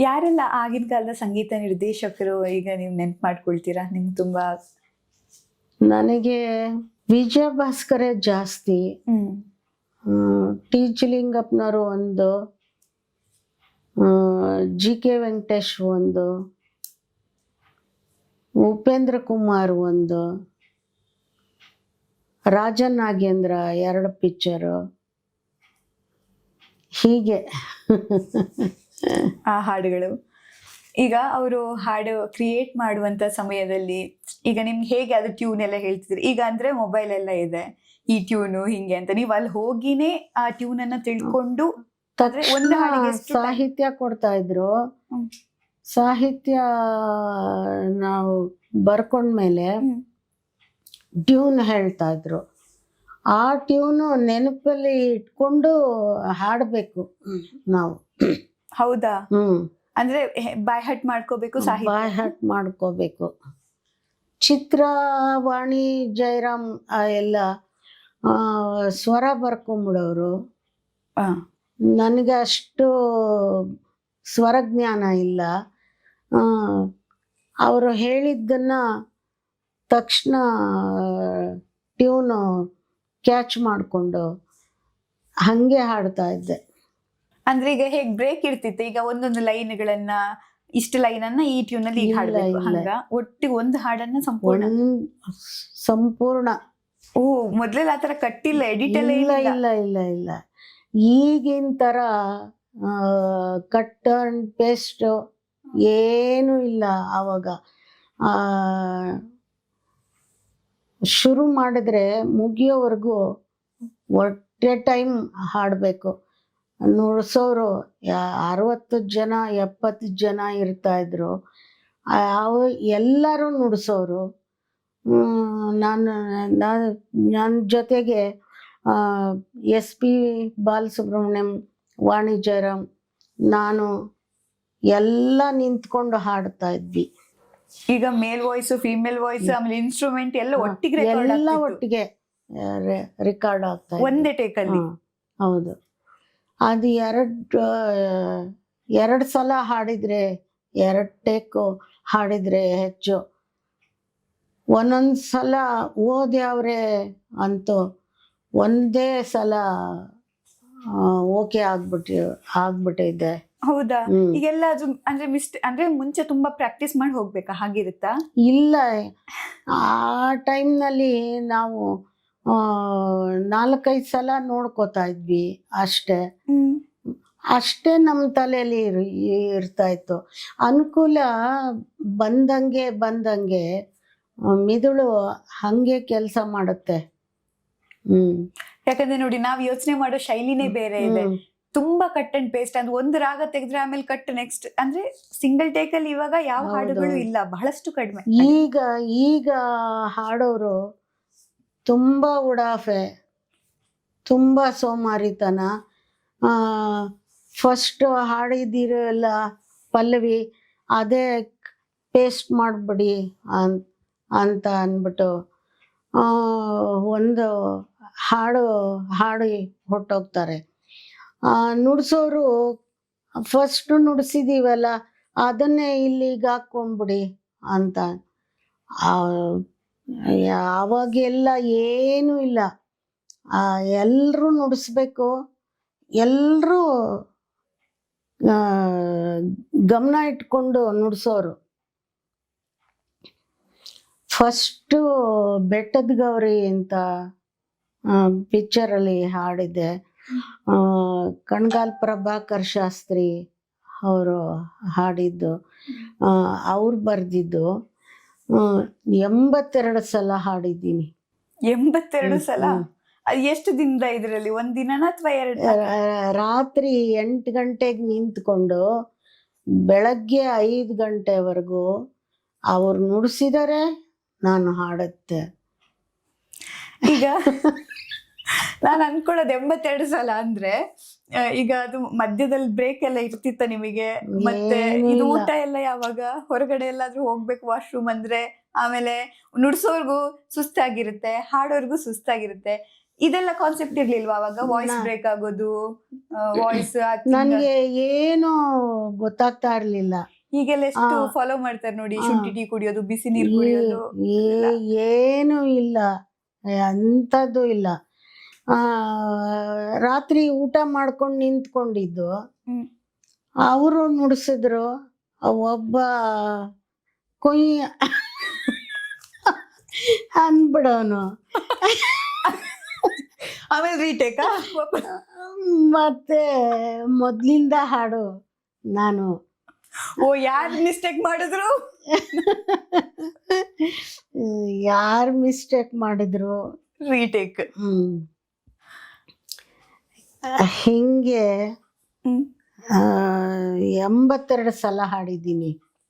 ಯಾರೆಲ್ಲ ಆಗಿನ ಕಾಲದ ಸಂಗೀತ ನಿರ್ದೇಶಕರು ಈಗ ನೀವು ನೆನ್ಪು ಮಾಡ್ಕೊಳ್ತೀರಾ ನಿಮ್ಗೆ ತುಂಬಾ? ನನಗೆ ವಿಜಯ ಭಾಸ್ಕರೇ ಜಾಸ್ತಿ. ಟಿ ಜಿ ಲಿಂಗಪ್ಪನವರು ಒಂದು, ಜಿ ಕೆ ವೆಂಕಟೇಶ್ ಒಂದು, ಉಪೇಂದ್ರ ಕುಮಾರ್ ಒಂದು, ರಾಜನ್ ನಾಗೇಂದ್ರ 2 ಪಿಕ್ಚರು, ಹೀಗೆ. ಆ ಹಾಡುಗಳು ಈಗ ಅವರು ಹಾಡು ಕ್ರಿಯೇಟ್ ಮಾಡುವಂತ ಸಮಯದಲ್ಲಿ ಈಗ ನಿಮ್ಗೆ ಹೇಗೆ ಅದು ಟ್ಯೂನ್ ಎಲ್ಲ ಹೇಳ್ತಿದ್ರಿ? ಈಗ ಅಂದ್ರೆ ಮೊಬೈಲ್ ಎಲ್ಲ ಇದೆ, ಈ ಟ್ಯೂನು ಹಿಂಗೆ ಅಂತ ನೀವು ಅಲ್ಲಿ ಹೋಗಿನೇ ಆ ಟ್ಯೂನ್ ಅನ್ನ ತಿಳ್ಕೊಂಡು ಒಂದು ಹಾಡಿಗೆ ಸಾಹಿತ್ಯ ಕೊಡ್ತಾ ಇದ್ರು. ಸಾಹಿತ್ಯ ನಾವು ಬರ್ಕೊಂಡ್ಮೇಲೆ ಟ್ಯೂನ್ ಹೇಳ್ತಾ ಇದ್ರು. ಆ ಟ್ಯೂನು ನೆನಪಲ್ಲಿ ಇಟ್ಕೊಂಡು ಹಾಡಬೇಕು ನಾವು. ಹೌದಾ? ಅಂದ್ರೆ ಬೈ ಹಟ್ ಮಾಡ್ಕೋಬೇಕು, ಬೈ ಹಟ್ ಮಾಡ್ಕೋಬೇಕು. ಚಿತ್ರವಾಣಿ ಜಯರಾಮ್ ಎಲ್ಲ ಸ್ವರ ಬರ್ಕೊಂಬಿಡೋರು. ನನಗೆ ಅಷ್ಟು ಸ್ವರಜ್ಞಾನ ಇಲ್ಲ. ಅವರು ಹೇಳಿದ್ದನ್ನ ತಕ್ಷಣ ಟ್ಯೂನು ಕ್ಯಾಚ್ ಮಾಡಿಕೊಂಡು ಹಾಗೆ ಹಾಡ್ತಾ ಇದ್ದೆ. ಅಂದ್ರೆ ಈಗ ಹೇಗ್ ಬ್ರೇಕ್ ಇರ್ತಿತ್ತು? ಈಗ ಒಂದೊಂದು ಲೈನ್ಗಳನ್ನ, ಇಷ್ಟು ಲೈನ್ ಅನ್ನ ಈ ಟ್ಯೂನ್ ಅಲ್ಲಿ ಈಗ ಹಾಡ್ಬೇಕು, ಹಂಗ ಒಟ್ಟಿಗೆ ಒಂದು ಹಾಡನ್ನ ಸಂಪೂರ್ಣ. ಓ, ಮೊದ್ಲೆಲ್ಲ ಆತರ ಕಟ್ಟಿಲ್ಲ, ಎಡಿಟ್ ಎಲ್ಲ ಇಲ್ಲ ಇಲ್ಲ ಇಲ್ಲ ಇಲ್ಲ. ಈಗಿನ ತರ ಕಟ್ ಅಂಡ್ ಪೇಸ್ಟ್ ಏನು ಇಲ್ಲ. ಆವಾಗ ಶುರು ಮಾಡಿದ್ರೆ ಮುಗಿಯೋವರೆಗೂ ಒಟ್ಟೆ ಟೈಮ್ ಹಾಡಬೇಕು. ನುಡ್ಸೋರು 60 ಜನ 70 ಜನ ಇರ್ತಾ ಇದ್ರು. ಎಲ್ಲರೂ ನುಡ್ಸೋರು. ನನ್ನ ಜೊತೆಗೆ ಎಸ್ ಪಿ ಬಾಲಸುಬ್ರಹ್ಮಣ್ಯಂ, ವಾಣಿ ಜಯರಾಮ್, ನಾನು ಎಲ್ಲ ನಿಂತ್ಕೊಂಡು ಹಾಡ್ತಾ ಇದ್ವಿ. ಈಗ ಮೇಲ್ ವಾಯ್ಸ್, ಫೀಮೇಲ್ ವಾಯ್ಸ್, ಆಮೇಲೆ ಇನ್ಸ್ಟ್ರೂಮೆಂಟ್ ಎಲ್ಲ ಒಟ್ಟಿಗೆ ರೆಕಾರ್ಡ್ ಆಗ್ತಾ ಒಂದೇ ಟೇಕ್ ಅಲ್ಲಿ. ಹೌದು. ಅದು ಎರಡು ಸಲ ಹಾಡಿದ್ರೆ, 2 ಟೇಕು ಹಾಡಿದ್ರೆ ಹೆಚ್ಚು. ಒಂದೊಂದು ಸಲ ಓದ್ಯಾವ್ರೆ ಅಂತೂ ಒಂದೇ ಸಲ ಓಕೆ ಆಗ್ಬಿಟ್ಟಿದೆ. ಹೌದಾ? ಈಗೆಲ್ಲ ಅದು ಅಂದ್ರೆ ಮುಂಚೆ ತುಂಬಾ ಪ್ರಾಕ್ಟೀಸ್ ಮಾಡಿ ಹೋಗ್ಬೇಕಾ, ಹಾಗಿರುತ್ತಾ? ಇಲ್ಲ, ಆ ಟೈಮ್ನಲ್ಲಿ ನಾವು 4-5 ಸಲ ನೋಡ್ಕೋತಾ ಇದ್ವಿ ಅಷ್ಟೇ ನಮ್ಮ ತಲೆಯಲ್ಲಿ ಇರ್ತಾ ಇತ್ತು. ಅನುಕೂಲ ಬಂದಂಗೆ ಮಿದುಳು ಹಂಗೆ ಕೆಲಸ ಮಾಡುತ್ತೆ. ಯಾಕಂದ್ರೆ ನೋಡಿ, ನಾವ್ ಯೋಚನೆ ಮಾಡೋ ಶೈಲಿನೇ ಬೇರೆ ಇದೆ. ತುಂಬಾ ಕಟ್ ಅಂಡ್ ಪೇಸ್ಟ್, ಅಂದ್ರೆ ಒಂದು ರಾಗ ತೆಗೆದ್ರೆ ಆಮೇಲೆ ಕಟ್ ನೆಕ್ಸ್ಟ್, ಅಂದ್ರೆ ಸಿಂಗಲ್ ಟೇಕ್ ಅಲ್ಲಿ ಇವಾಗ ಯಾವ ಹಾಡುಗಳು ಇಲ್ಲ, ಬಹಳಷ್ಟು ಕಡಿಮೆ. ಈಗ ಹಾಡೋರು ತುಂಬಾ ಉಡಾಫೆ, ತುಂಬಾ ಸೋಮಾರಿತನ. ಫಸ್ಟ್ ಹಾಡಿದಿರಲ್ಲ ಪಲ್ಲವಿ, ಅದೇ ಪೇಸ್ಟ್ ಮಾಡ್ಬಿಡಿ ಅಂತ ಅಂದ್ಬಿಟ್ಟು ಒಂದು ಹಾಡಿ ಹೊಟ್ಟೋಗ್ತಾರೆ. ನುಡ್ಸೋರು ಫಸ್ಟ್ ನುಡ್ಸಿದೀವಲ್ಲ ಅದನ್ನೇ ಇಲ್ಲಿಗೆ ಹಾಕ್ಕೊಂಡ್ಬಿಡಿ ಅಂತ. ಅವಾಗೆಲ್ಲ ಏನೂ ಇಲ್ಲ. ಎಲ್ಲರೂ ನುಡಿಸ್ಬೇಕು, ಎಲ್ಲರೂ ಗಮನ ಇಟ್ಕೊಂಡು ನುಡ್ಸೋರು. ಫಸ್ಟು ಬೆಟ್ಟದ ಗೌರಿ ಅಂತ ಪಿಕ್ಚರಲ್ಲಿ ಹಾಡಿದ್ದೆ. ಕಣ್ಗಾಲ್ ಪ್ರಭಾಕರ್ ಶಾಸ್ತ್ರಿ ಅವರು ಹಾಡಿದ್ದು, ಅವ್ರು ಬರೆದಿದ್ದು. 82 ಸಲ ಹಾಡಿದ್ದೀನಿ. 82 ಸಲ? ಎಷ್ಟು ದಿನದ ಇದರಲ್ಲಿ? ಒಂದ್ ದಿನನ ಅಥವಾ 2? ರಾತ್ರಿ 8 ಗಂಟೆಗೆ ನಿಂತ್ಕೊಂಡು ಬೆಳಗ್ಗೆ 5 ಗಂಟೆವರೆಗೂ ಅವ್ರು ನುಡಿಸಿದರೆ ನಾನು ಹಾಡುತ್ತೆ. ಈಗ ನಾನು ಅನ್ಕೊಳ್ಳೋದು 82 ಸಲ ಅಂದ್ರೆ ಈಗ ಅದು ಮಧ್ಯದಲ್ಲಿ ಬ್ರೇಕ್ ಎಲ್ಲ ಇರ್ತಿತ್ತ ನಿಮಗೆ? ಮತ್ತೆ ಇದು ಊಟ ಎಲ್ಲ ಯಾವಾಗ? ಹೊರಗಡೆ ಎಲ್ಲಾದ್ರೂ ಹೋಗ್ಬೇಕು ವಾಶ್ರೂಮ್ ಅಂದ್ರೆ, ಆಮೇಲೆ ನುಡ್ಸೋರ್ಗು ಸುಸ್ತಾಗಿರುತ್ತೆ, ಹಾಡೋರ್ಗು ಸುಸ್ತಾಗಿರುತ್ತೆ. ಇದೆಲ್ಲ ಕಾನ್ಸೆಪ್ಟ್ ಇರ್ಲಿಲ್ವಾ ಅವಾಗ? ವಾಯ್ಸ್ ಬ್ರೇಕ್ ಆಗೋದು, ವಾಯ್ಸ್ ನನ್ಗೆ ಏನು ಗೊತ್ತಾಗ್ತಾ ಇರ್ಲಿಲ್ಲ. ಈಗೆಲ್ಲ ಎಷ್ಟು ಫಾಲೋ ಮಾಡ್ತಾರೆ ನೋಡಿ, ಶುಂಠಿ ಟೀ ಕುಡಿಯೋದು, ಬಿಸಿ ನೀರು ಕುಡಿಯೋದು. ಏನು ಇಲ್ಲ, ಅಂಥದ್ದು ಇಲ್ಲ. ರಾತ್ರಿ ಊಟ ಮಾಡ್ಕೊಂಡು ನಿಂತ್ಕೊಂಡಿದ್ದು, ಹ್ಮ್. ಅವರು ನುಡಿಸಿದ್ರು. ಒಬ್ಬ ಕೊಯ್ಯ ಅಂದ್ಬಿಡೋನು. ಆಮೇಲೆ ರೀಟೇಕಾ? ಮತ್ತೆ ಮೊದ್ಲಿಂದ ಹಾಡು ನಾನು. ಓ, ಯಾರು ಮಿಸ್ಟೇಕ್ ಮಾಡಿದ್ರು? ಯಾರು ಮಿಸ್ಟೇಕ್ ಮಾಡಿದ್ರು ರೀಟೇಕ್. ಹಿಂಗೆ 82 ಸಲ ಹಾಡಿದ್ದೀನಿ.